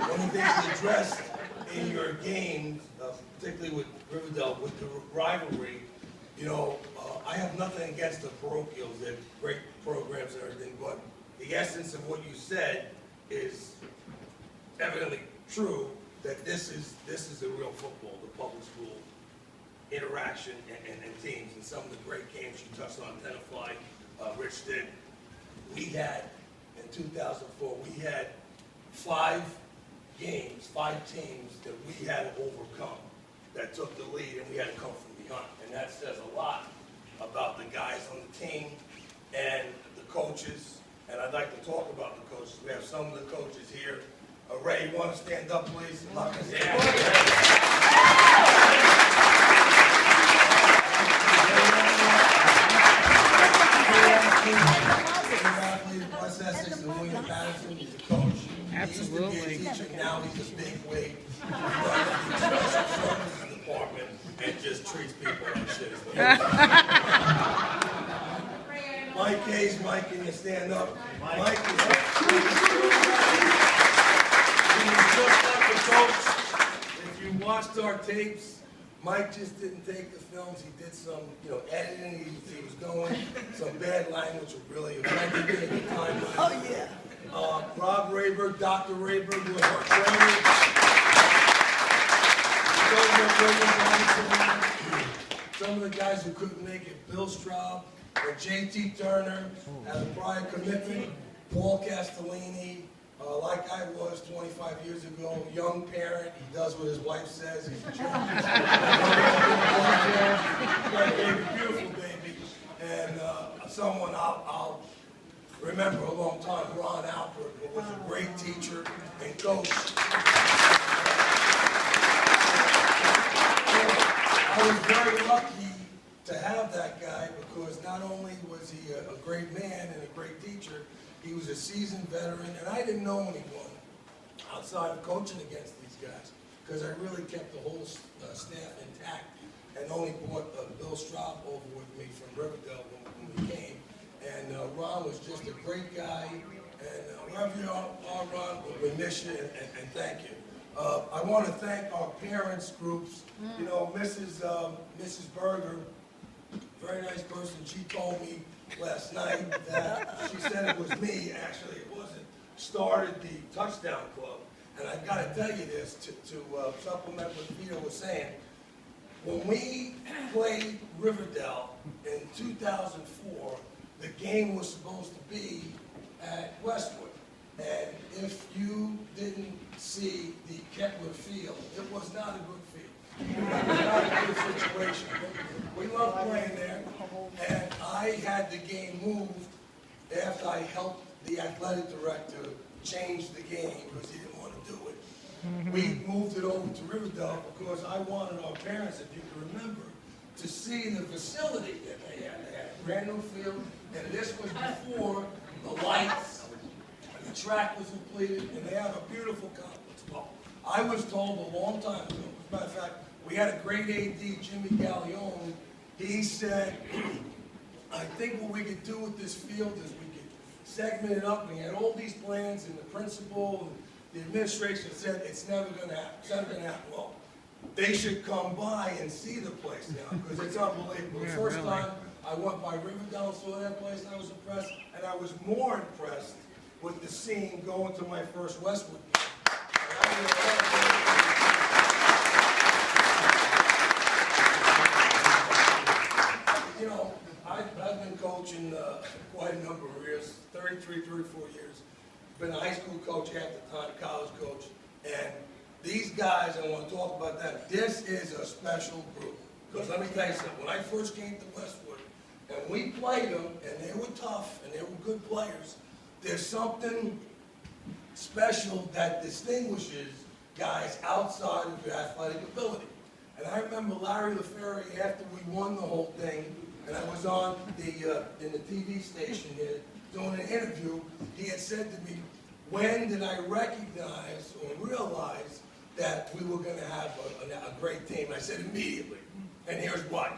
one of the things you addressed in your games, particularly with Riverdale, with the rivalry, you know, I have nothing against the parochials. They're great programs and everything, but the essence of what you said is evidently true, that this is the real football, the public school interaction and teams, and some of the great games you touched on, Tenafly, Rich did. We had, in 2004, we had 5 games, 5 teams that we had to overcome, that took the lead, and we had to come from behind. And that says a lot about the guys on the team and the coaches. And I'd like to talk about the coaches. We have some of the coaches here. Ray, you want to stand up, please? West Essex and William Patterson, he's a coach. Absolutely. He used to be a teacher, now he's a big wig. He runs the special services department and just treats people like shit. Mike Hayes, Mike, can you stand up? Mike is just like the coach. If you watched our tapes, Mike just didn't take the films. He did some, editing. He was going some bad language, really offended me at the time. Oh yeah. Rob Rayberg, Dr. Rayberg was our trainer. Some of the guys who couldn't make it, Bill Straub, J.T. Turner, had a prior commitment, Paul Castellini, like I was 25 years ago, young parent, he does what his wife says, he's a jerk. Beautiful baby, and someone I'll remember a long time, Ron Alpert, who was a great teacher and coach. I was very lucky to have that guy because not only was he a great man and a great teacher, he was a seasoned veteran, and I didn't know anyone outside of coaching against these guys because I really kept the whole staff intact and only brought Bill Straub over with me from Riverdale when we came. And Ron was just a great guy, and wherever you are, Ron, we miss you and thank you. I want to thank our parents groups. You know, Mrs. Berger, very nice person. She told me last night that she said it was me. Actually, it wasn't. Started the Touchdown Club, and I've got to tell you this to supplement what Vito was saying. When we played Riverdale in 2004, the game was supposed to be at Westwood. And if you didn't see the Kentwood field, it was not a good field. It was not a good situation. We loved playing there, and I had the game moved after I helped the athletic director change the game because he didn't want to do it. We moved it over to Riverdale because I wanted our parents, if you can remember, to see the facility that they had. They had a brand new field, and this was before the lights, and the track was completed, and they have a beautiful complex. Well, I was told a long time ago, as a matter of fact, we had a great AD, Jimmy Gallione. He said, I think what we could do with this field is we could segment it up. We had all these plans, and the principal, and the administration said it's never going to happen. It's never going to happen. Well, they should come by and see the place now because it's unbelievable. The first time I went by Riverdale and saw that place, I was impressed, and I was more impressed with the scene going to my first Westwood game. You know, I've been coaching quite a number of years, 33, 34 years. Been a high school coach half the time, college coach, and these guys, I want to talk about that. This is a special group. Because let me tell you something, when I first came to Westwood, and we played them, and they were tough, and they were good players, there's something special that distinguishes guys outside of your athletic ability. And I remember Larry LaFerry, after we won the whole thing, and I was on in the TV station here doing an interview, he had said to me, when did I recognize or realize that we were going to have a great team? And I said immediately, and here's why.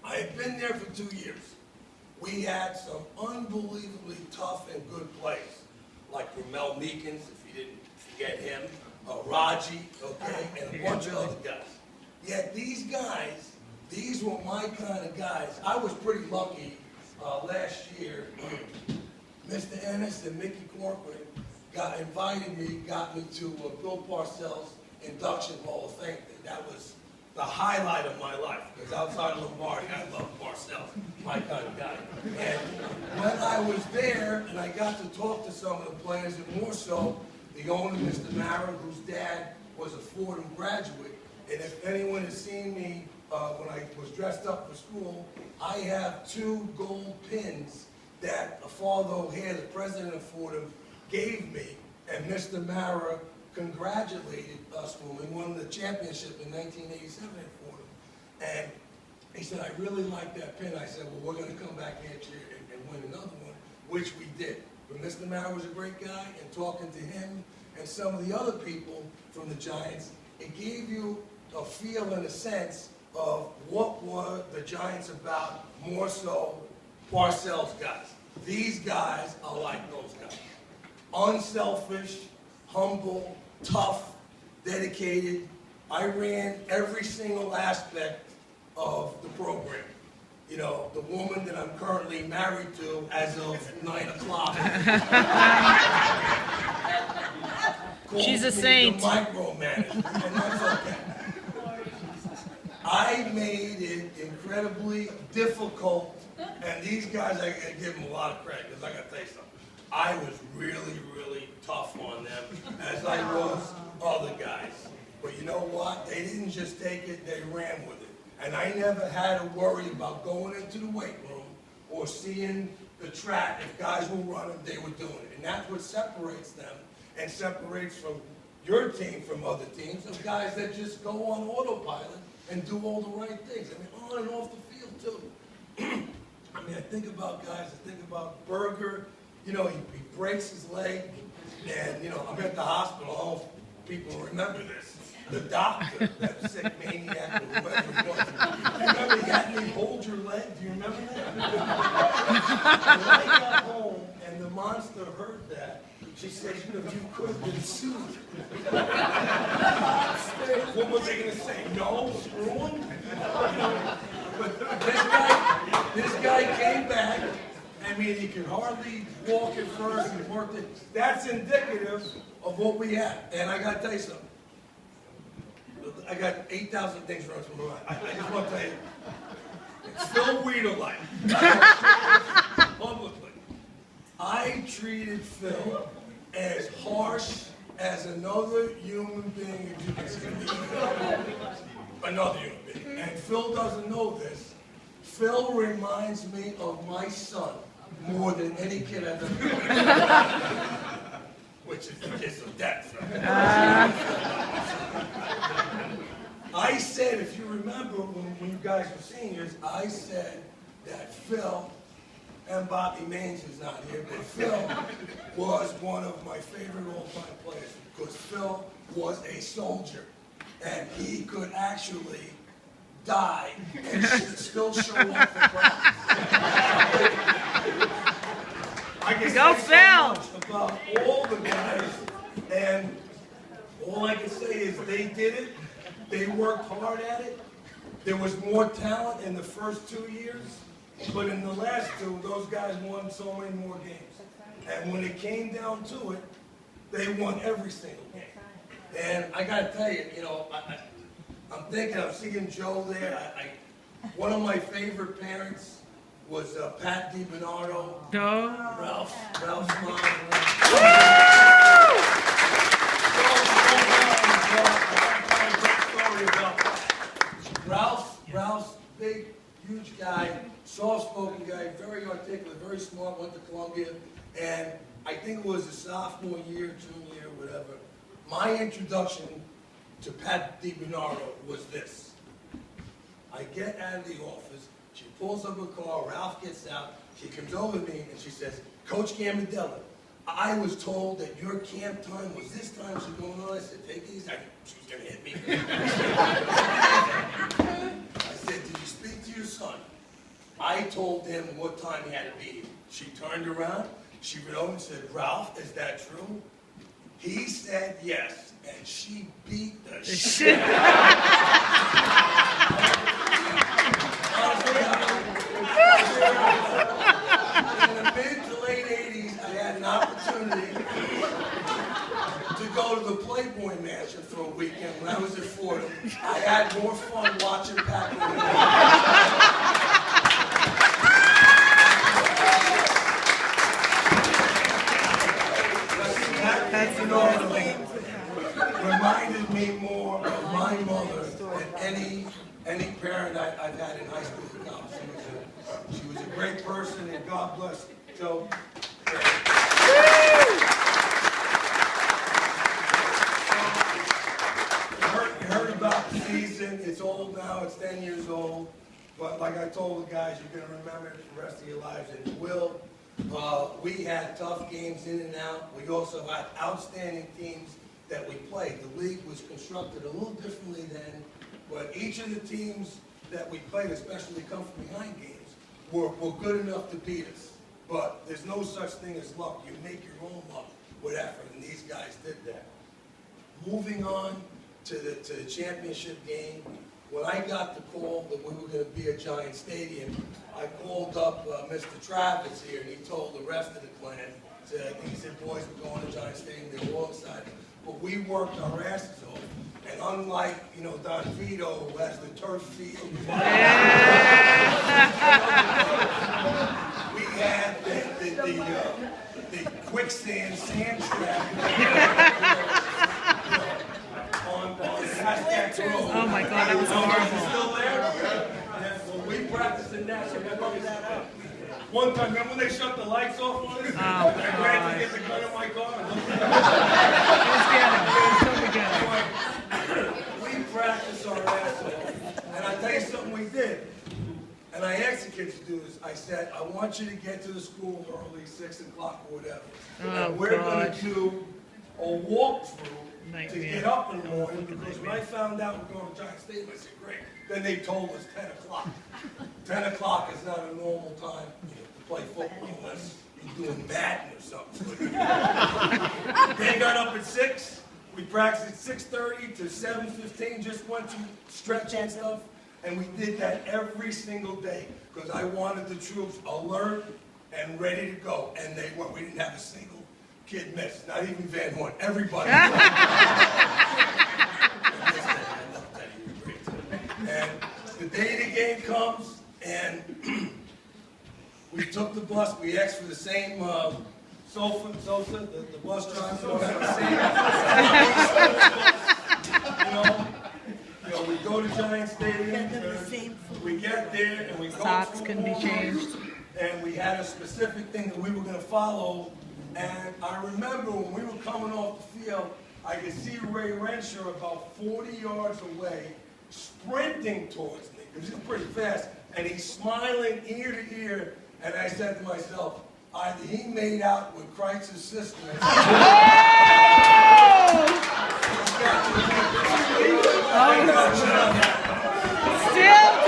I had been there for 2 years. We had some unbelievably tough and good players, like Ramel Meekins, if you didn't get him. him, Raji, okay, and a bunch of other guys. Yet these guys, these were my kind of guys. I was pretty lucky last year. Mr. Ennis and Mickey Corcoran got me to Bill Parcells' induction Hall of Fame thing. That was the highlight of my life, because outside of Lombardi, I love Parcells, my kind of guy. And when I was there, and I got to talk to some of the players, and more so, the owner, Mr. Mara, whose dad was a Fordham graduate, and if anyone has seen me when I was dressed up for school, I have 2 gold pins that Father O'Hare, the president of Fordham, gave me, and Mr. Mara congratulated us when we won the championship in 1987 at Fordham. And he said, I really like that pin. I said, well, we're going to come back next year and win another one, which we did. But Mr. Mara was a great guy, and talking to him and some of the other people from the Giants, it gave you a feel and a sense of what were the Giants about, more so Parcells guys. These guys are like those guys. Unselfish, humble, tough, dedicated. I ran every single aspect of the program. You know, the woman that I'm currently married to as of 9 o'clock. She's a saint. The micromanager, and that's okay. I made it incredibly difficult, and these guys, I gotta give them a lot of credit, because I gotta tell you something. I was really, really tough on them, as I was other guys. But you know what? They didn't just take it, they ran with it. And I never had to worry about going into the weight room or seeing the track. If guys were running, they were doing it. And that's what separates them and separates from your team from other teams, of guys that just go on autopilot and do all the right things. I mean, on and off the field, too. I mean, I think about guys, I think about Berger. You know, he breaks his leg, and, you know, I'm at the hospital. I don't know if people remember this. The doctor, that sick maniac, or whoever he was, you remember he had me hold your leg? Do you remember that? When I got home, and the monster heard that, she said, you know, you could have been sued. What was they going to say? No? Screw him? You know, but this guy came back. I mean, he could hardly walk at first. He worked it. That's indicative of what we have. And I got to tell you something. I got 8,000 things wrong with my life. I just want to tell you. It's Phil Weeder-like. Publicly. I treated Phil as harsh as another human being, if you can see me. Another human being. And Phil doesn't know this. Phil reminds me of my son more than any kid I've ever met. Which is the kiss of death. I said, if you remember when you guys were seniors, I said that Phil, and Bobby Maines is not here, but Phil was one of my favorite all-time players, because Phil was a soldier, and he could actually die and still show up for practice. I can Go say Phil! so much about all the guys, and all I can say is they did it. They worked hard at it. There was more talent in the first 2 years, but in the last 2, those guys won so many more games. And when it came down to it, they won every single game. And I got to tell you, you know, I'm thinking, I'm seeing Joe there. One of my favorite parents was Pat DiBernardo, Ralph's mom. Ralph's big, huge guy, soft-spoken guy, very articulate, very smart, went to Columbia, and I think it was his sophomore year, junior year, whatever. My introduction to Pat DiBernardo was this. I get out of the office, she pulls up her car, Ralph gets out, she comes over to me and she says, Coach Gambardella, I was told that your camp time was this time, so going on. I said, take these. She was going to hit me. I said, did you speak to your son? I told him what time he had to be here. She turned around, she went over and said, Ralph, is that true? He said yes, and she beat the shit. In the mid to late 80s, I had an opportunity to go to the Playboy Mansion for a weekend when I was at Fordham. I had more fun watching Pac-Man. That reminded me more of my mother than any parent I've had in high school or college. She was a great person, and God bless Joe. You heard about the season. It's old now. It's 10 years old. But like I told the guys, you're going to remember it for the rest of your lives, and you will. We had tough games in and out. We also had outstanding teams that we played. The league was constructed a little differently then, but each of the teams that we played, especially come from behind games, were good enough to beat us. But there's no such thing as luck. You make your own luck with effort, and these guys did that. Moving on to the championship game, when I got the call that we were going to be at Giant Stadium, I called up Mr. Travis here, and he told the rest of the clan. He said, boys, we're going to Giant Stadium. They were all excited. But we worked our asses off. And unlike, Don Vito, who has the turf field, we had the quicksand sand trap on Hashtag Road. Oh my God, that was horrible. Still there? Yeah, well, we practiced in that, so we broke that out. One time, remember when they shut the lights off on us? Oh, I ran to get the gun in my car. We practiced our ass off. And I tell you something we did. And I asked the kids to do this. I said, I want you to get to the school early, 6 o'clock or whatever. And we're going to do a walkthrough to get up in the morning, because when I found out we're going to Giant Stadium, I said, great. Then they told us 10 o'clock. 10 o'clock is not a normal time to play football unless you're doing Madden or something. They got up at 6. We practiced at 6:30 to 7:15, just went to stretch and stuff. And we did that every single day because I wanted the troops alert and ready to go. And they were. We didn't have a single kid miss, not even Van Horn. Everybody. And the day the game comes, and we took the bus. We asked for the same Sosa, the bus driver. We go to Giant Stadium. We get there, and we go. Socks can be changed. And we had a specific thing that we were going to follow. And I remember when we were coming off the field, I could see Ray Renshaw about 40 yards away, sprinting towards me, because he's pretty fast, and he's smiling ear to ear, and I said to myself, either he made out with Christ's sister. Still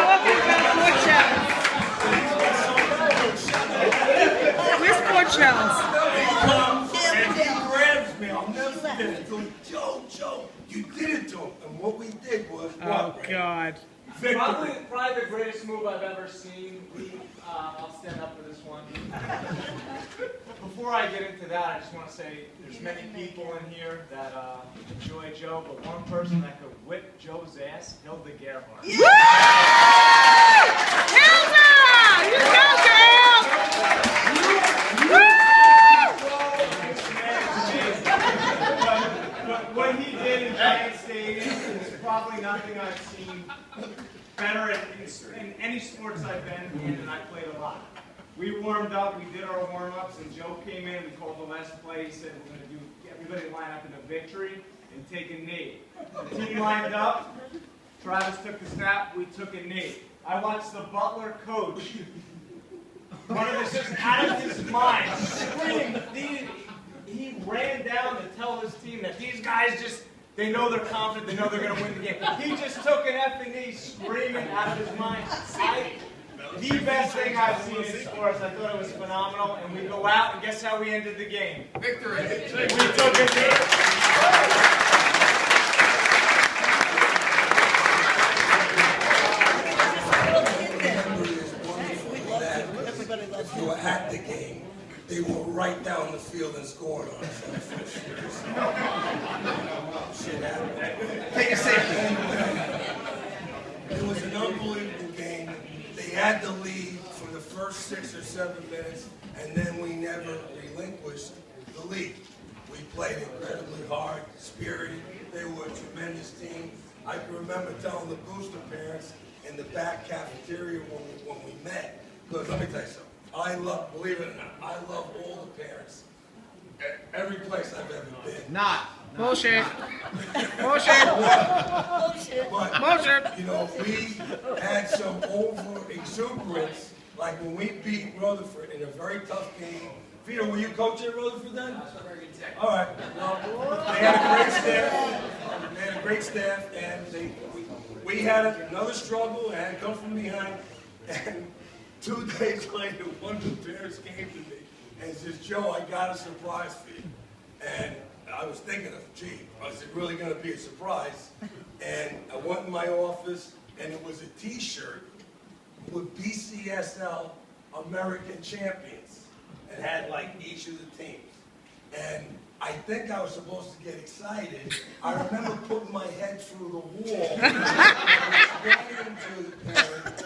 talking about pork chops. Where's pork chops? He comes and he grabs me. I'll never forget it. He goes, Joe, you did it to him. And what we did was, oh God. Probably the greatest move I've ever seen. I'll stand up for this one. Before I get into that, I just want to say there's many people in here that enjoy Joe, but one person that could whip Joe's ass, Hilda Gerhardt. Yeah! Hilda! You go, girl! But what he did in Giant Stadium is probably nothing I've seen better in any sports I've been in, and I played a lot. We warmed up, we did our warm-ups, and Joe came in, we called the last play, he said we're going to do everybody line up in a victory and take a knee. The team lined up, Travis took the snap, we took a knee. I watched the Butler coach, one of us just out of his mind, screaming. He ran down to tell his team that these guys they know they're confident, they know they're going to win the game. He just took an effing knee, screaming out of his mind. The best thing I've seen in sports. I thought it was phenomenal. And we go out, and guess how we ended the game? Victory. We took a knee. 7 minutes, and then we never relinquished the lead. We played incredibly hard, spirited. They were a tremendous team. I can remember telling the booster parents in the back cafeteria when we met, because let me tell you something, I love, believe it or not, I love all the parents. Every place I've ever been. Bullshit. Bullshit. But, Bullshit. you know, we had some over-exuberance, like when we beat Rutherford in a very tough game. Vito, were you coaching at Rutherford then? All right. Well, they had a great staff. They had a great staff, and we had another struggle and had to come from behind. And 2 days later, one of the parents came to me and says, "Joe, I got a surprise for you." And I was thinking of, gee, is it really going to be a surprise? And I went in my office, and it was a T-shirt with BCSL American champions, and had like each of the teams. And I think I was supposed to get excited. I remember putting my head through the wall and explaining to the parent,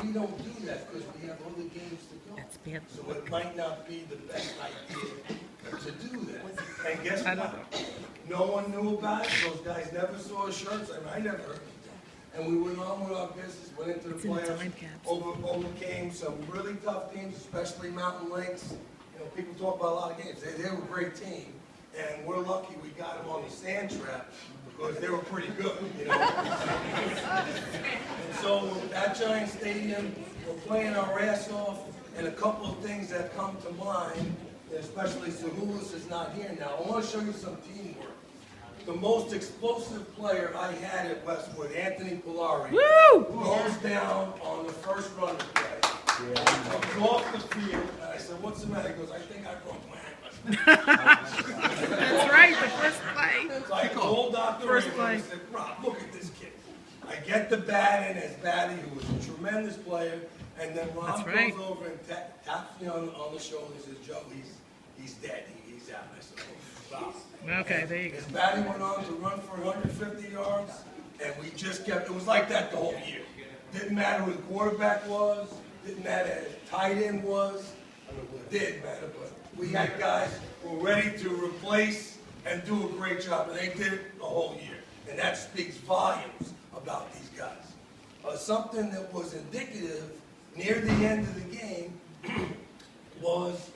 we don't do that because we have other games to go. So it might not be the best idea to do that. And guess what? No one knew about it. Those guys never saw shirts. I mean, I never heard of them. And we went on with our business, went into the playoffs, overcame some really tough teams, especially Mountain Lakes. You know, people talk about a lot of games. They were a great team. And we're lucky we got them on the sand trap because they were pretty good, you know. And so at Giant Stadium, we're playing our ass off, and a couple of things that come to mind, especially Zahulis is not here now. I want to show you some teamwork. The most explosive player I had at Westwood, Anthony Polari, goes down on the first run of play. Comes off the field, and I said, "What's the matter?" He goes, "I think I broke my ankle." That's right, the first play. So I called Dr. First Raymond and I play. said, "Rob, look at this kid." I get the bat in as Batty, who was a tremendous player, and then Rob That's right. goes over and taps me on the shoulder and says, "Joe, he's dead. He's out." I said, "Oh, wow." Okay, there you go. His Batty went on to run for 150 yards, and we just kept, it was like that the whole year. Didn't matter who the quarterback was, didn't matter who the tight end was. I mean, well, it did matter, but we had guys who were ready to replace and do a great job, and they did it the whole year. And that speaks volumes about these guys. Something that was indicative near the end of the game was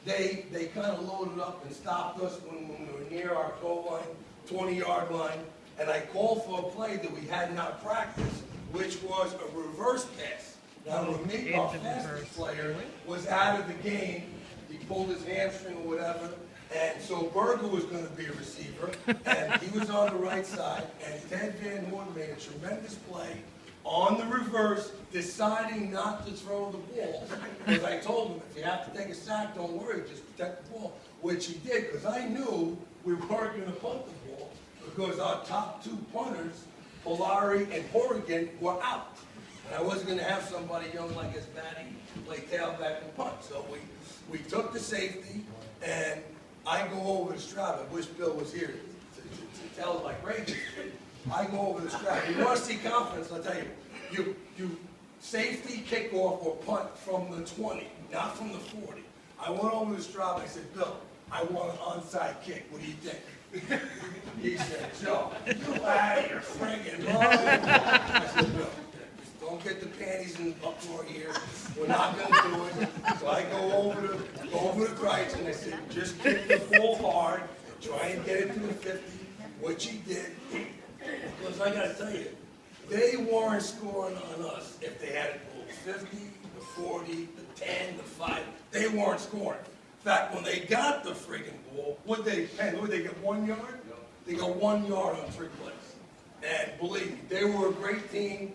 they kind of loaded up and stopped us when we were near our goal line, 20-yard line, and I called for a play that we had not practiced, which was a reverse pass. Now, Ramit, our fastest player, was out of the game. He pulled his hamstring or whatever, and so Berger was going to be a receiver, and he was on the right side, and Ted Van Horn made a tremendous play on the reverse, deciding not to throw the ball. Because I told him, if you have to take a sack, don't worry, just protect the ball, which he did, because I knew we weren't going to punt the ball, because our top 2 punters, Polari and Horrigan, were out. And I wasn't going to have somebody young like his Batty play tailback and punt. So we took the safety, and I go over to Stroud. I wish Bill was here to tell like Ray. I go over to Stroud. You want to see confidence, I'll tell you. You safety, kickoff, or punt from the 20, not from the 40. I went over to Stroud and I said, "Bill, I want an onside kick. What do you think?" He said, "Joe, you out of your friggin' mind." I said, "Bill, just don't get the panties in the uproar here. We're not going to do it." So I go over to Christ and I said, "Just kick the ball hard, try and get it to the 50, which he did. Because I got to tell you, they weren't scoring on us if they had it go 50, the 40, the 10, the 5. They weren't scoring. In fact, when they got the friggin' ball, would they get 1 yard? They got 1 yard on 3 plays. And believe me, they were a great team.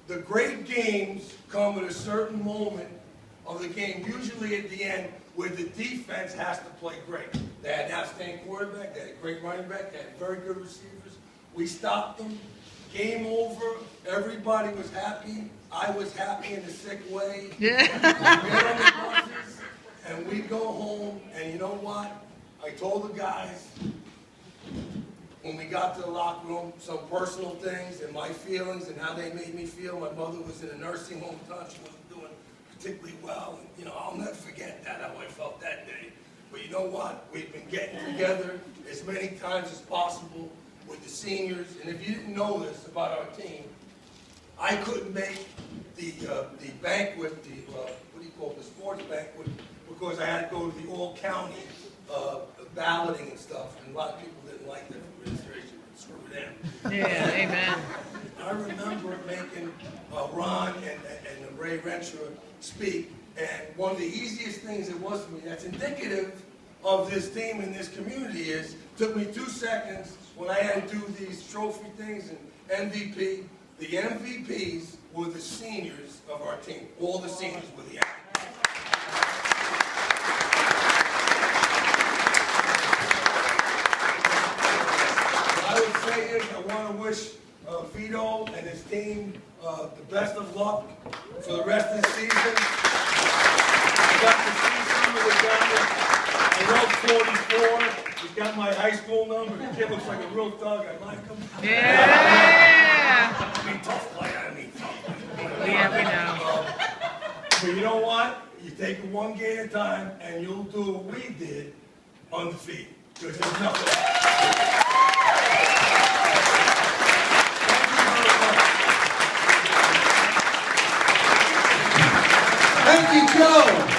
The great games come at a certain moment of the game, usually at the end, where the defense has to play great. They had an outstanding quarterback, they had a great running back, they had very good receivers. We stopped them. Game over. Everybody was happy. I was happy in a sick way. Yeah. We get on the buses, and we go home, and you know what? I told the guys, when we got to the locker room, some personal things and my feelings and how they made me feel. My mother was in a nursing home, she wasn't particularly well. And, I'll never forget that, how I felt that day. But you know what? We've been getting together as many times as possible with the seniors. And if you didn't know this about our team, I couldn't make the banquet, what do you call it, the sports banquet, because I had to go to the all-county balloting and stuff, and a lot of people didn't like that administration. Screw them. Yeah, amen. I remember making Ron and Ray Renshaw speak, and one of the easiest things it was for me, that's indicative of this team and this community, is took me 2 seconds when I had to do these trophy things and MVP. The MVPs were the seniors of our team. All the seniors were the MVPs. What I would say is I want to wish Vito and his team the best of luck for the rest of the season. I got to see some of the guys. I love 44. He's got my high school number. The kid looks like a real thug. I like him. Yeah. I mean, tough player. I mean, tough player. Yeah, we know. But you know what? You take it one game at a time, and you'll do what we did, undefeated. Because there's nothing. Thank you, Joe.